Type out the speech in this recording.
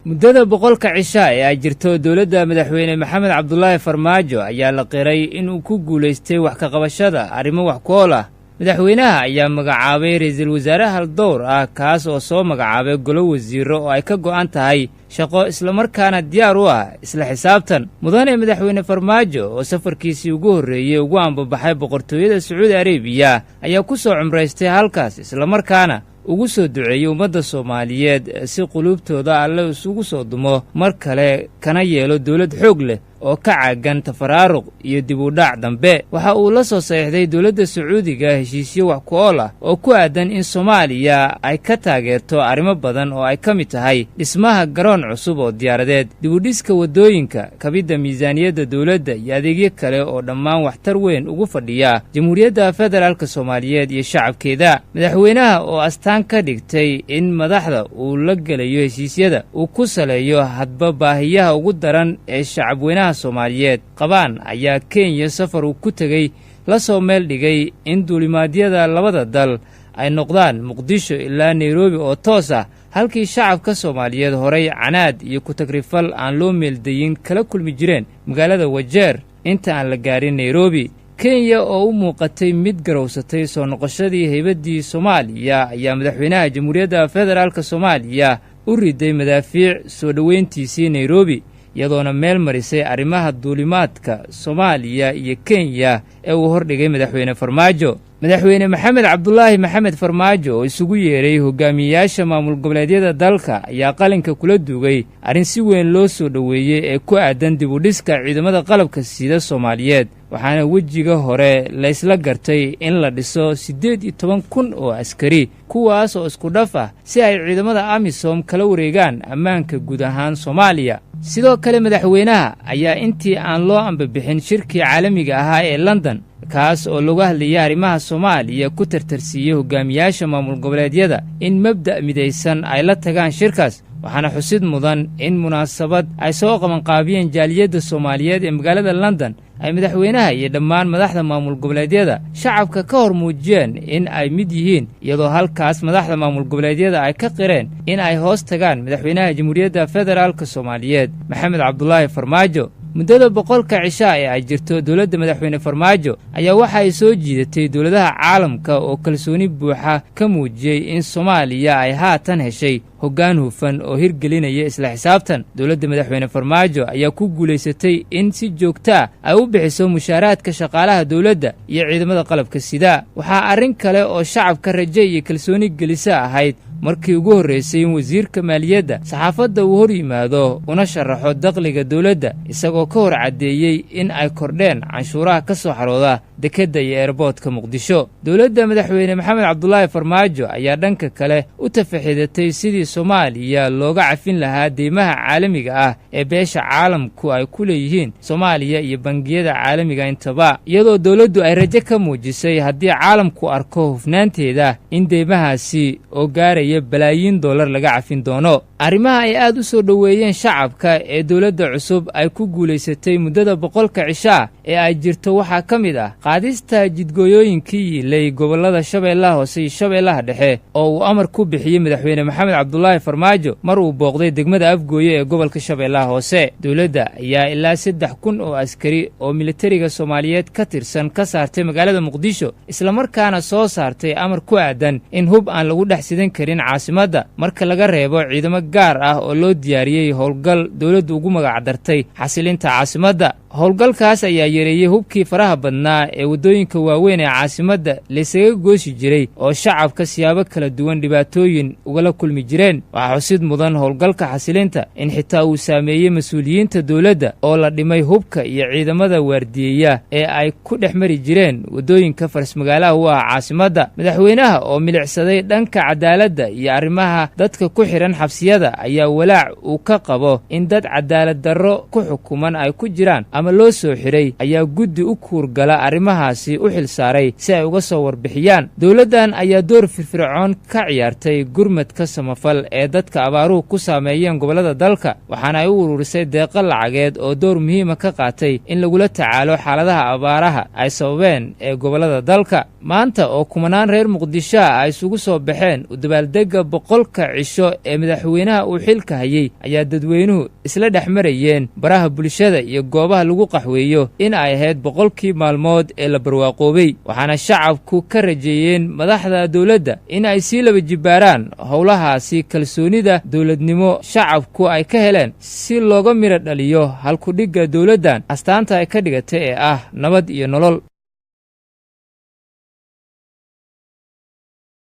muddada boqolka cisha ee ay jirto dowladda madaxweyne maxamed cabdulaahi farmaajo ayaa la qiray inuu ku guulaystay wax ka qabashada arrimo wax ku ool ah. madaxweynaha ayaa magacaabay ra'iisul wasaare haldowr ah kaas oo soo magacaabay golo wasiiro oo ay ka go'an tahay shaqo islamarkaana diyaar u ah isla xisaabtan. mudane madaxweyne farmaajo oo safarkiisii ugu horreeyey ugu ambabaxay boqortooyada sacuudi arabiya ayaa ku soo cumraystay halkaas islamarkaana ugu soo duceeyey ummadda soomaaliyeed si quluubtooda alle isugu soo dumo mar kale kana yeelo dawlad xoog leh oo ka caagan tafaraaruq iyo dib u dhac dambe. waxa uu la soo saxiixday dowladda sacuudiga heshiisyo wax ku ool ah oo ku aadan in soomaaliya ay ka taageerto arrimo badan oo ay ka mid tahay dhismaha garoon cusub oo diyaaradeed, dibudhiska waddooyinka, kabidda miisaaniyadda dowladda iyo adeegyo kale oo dhammaan waxtar weyn ugu fadhiya jamhuuriyadda federaalka soomaaliyeed iyo shacabkeeda. madaxweynaha oo astaan ka dhigtay in madaxda uu la gelayo heshiisyada uu ku saleeyo hadba baahiyaha ugu daran ee shacabweynaha soomaaliyeed qabaan ayaa kenya safar uu ku tegey la soo meel dhigay in duulimaadyada labada dal ay noqdaan muqdisho ilaa nairobi oo toos ah, halkii shacabka soomaaliyeed horay canaad iyo ku-tagrifal aan loo meeldayin kala kulmi jireen magaalada wajeer inta aan la gaarin nairobi. kenya oo u muuqatay mid garowsatay soo noqoshadii haybaddii soomaaliya ayaa madaxweynaha jamhuuriyadda federaalka soomaaliya u riday madaafiic soo dhoweyntiisii nairobi, iyadoona meel marisay arrimaha duulimaadka soomaaliya iyo kenya ee uu hordhigay madaxweyne farmaajo. madaxweyne maxamed cabdulaahi maxamed farmaajo oo isugu yeedhay hogaamiyeyaasha maamul goboleedyada dalka ayaa qalinka kula duugay arrin si weyn loo soo dhoweeyey ee ku aadan dib u dhiska ciidamada qalabka sida soomaaliyeed, waxaana wejiga hore laysla gartay in la dhiso 18,000 oo askari kuwaas oo isku dhaf ah si ay ciidamada amisom kala wareegaan ammaanka guud ahaan soomaaliya. sidoo kale madaxweynaha ayaa intii aan loo ambabixin shirkii caalamiga ahaa ee london kaas oo lagu hadlayay arrimaha soomaaliya ku tartarsiiyey hogaamiyaasha maamul goboleedyada in mabda' midaysan ay la tagaan shirkaas, waxaana xusid mudan in munaasabad ay soo qabanqaabiyeen jaaliyadda soomaaliyeed ee magaalada london ay madaxweynaha iyo dhammaan madaxda maamul goboleedyada shacabka ka hor muujiyeen in ay mid yihiin, iyadoo halkaas madaxda maamul goboleedyada ay ka qireen in ay hoos tagaan madaxweynaha jamhuuriyadda federaalka soomaaliyeed maxamed cabdulaahi farmaajo. muddada boqolka cisha ee ay jirto dowladda madaxweyne farmaajo ayaa waxa ay soo jiidatay dowladaha caalamka oo kalsooni buuxa ka muujiyey in soomaaliya ay haatan heshay hoggaan hufan oo hirgelinaya isla xisaabtan. dowladda madaxweyne farmaajo ayaa ku guulaysatay in si joogtaa ay u bixiso mushaaraadka shaqaalaha dowladda iyo ciidamada qalabka sida. waxaa arrin kale oo shacabka raje iyo kalsooni gelisa ahayd markii ugu horraysay in wasiirka maaliyadda saxaafadda uu hor yimaado una sharaxo dakhliga dowladda, isagoo ka hor caddeeyey in ay kordheen canshuuraha ka soo xarooda dekedda iyo eerboodka muqdisho. dowladda madaxweyne maxamed cabdulaahi farmaajo ayaa dhanka kale u tafaxiidatay sidii soomaaliya looga cafin lahaa deymaha caalamiga ah ee beesha caalamku ay ku leeyihiin soomaaliya iyo bangiyada caalamiga intaba, iyadoo dowladdu ay rajo ka muujisay haddii caalamku arko hufnaanteeda in deymahaasi oo gaaraya balaayiin dollar laga cafin doono. arrimaha ay aad u soo dhoweeyeen shacabka ee dowladda cusub ay ku guulaysatay muddada boqolka cisha ee ay jirto waxaa ka mid ah qaadista jidgooyooyinkii yiilay gobollada shabeellaha hoose iyo shabeellaha dhexe oo uu amar ku bixiyey madaxweyne maxamed cabdulaahi farmaajo mar uu booqday degmada afgooye ee gobolka shabeellaha hoose. dowladda ayaa ilaa 3,000 oo askari oo militariga soomaaliyeed ka tirsan ka saartay magaalada muqdisho, islamarkaana soo saartay amar ku aadan in hub aan lagu dhex sidan karin caasimadda marka laga reebo ciidamo gaar ah oo loo diyaariyey howlgal dowladdu ugu magacdartay xasilinta caasimadda. howlgalkaas ayaa yareeyey hubkii faraha badnaa ee waddooyinka waaweyn ee caasimadda laysaga goosi jiray oo shacabka siyaabo kala duwan dhibaatooyin ugala kulmi jireen. waxaa xusid mudan howlgalka xasilinta in xitaa uu saameeyey mas-uuliyiinta dowladda oo la dhimay hubka iyo ciidamada waardiyeya ee ay ku dhex mari jireen waddooyinka faras-magaalaha u ah caasimadda. madaxweynaha oo milicsaday dhanka cadaaladda iyo arrimaha dadka ku xidhan xabsiyada ayaa walaac uu ka qabo in dad cadaalad darro ku xukuman ay ku jiraan ama loo soo xidhay ayaa guddi u kuurgala arrimahaasi u xil saaray si ay uga soo warbixiyaan. dowladdan ayaa door firfircoon ka ciyaartay gurmadka samafal ee dadka abaaruhu ku saameeyeen gobollada dalka, waxaana ay u ururisay deeqo lacageed oo door muhiima ka qaatay in lagula tacaalo xaaladaha abaaraha ay sababeen ee gobollada dalka. maanta oo kumanaan reer muqdisho ay isugu soo baxeen u dabaaldegga boqolka cisho ee madaxweyne madaxweynaha uu xilka hayay ayaa dadweynuhu isla dhex marayeen baraha bulshada iyo goobaha lagu qaxweeyo in ay ahayd 100kii maalmood ee la barwaaqoobay waxaana shacabku ka rajeeyeen madaxda dowladda in ay sii laba jibaaraan howlahaasi kalsoonida dowladnimo shacabku ay ka heleen si looga miro dhaliyo halku dhigga dowladdan astaanta ay ka dhigatay ee ah nabad iyo nolol.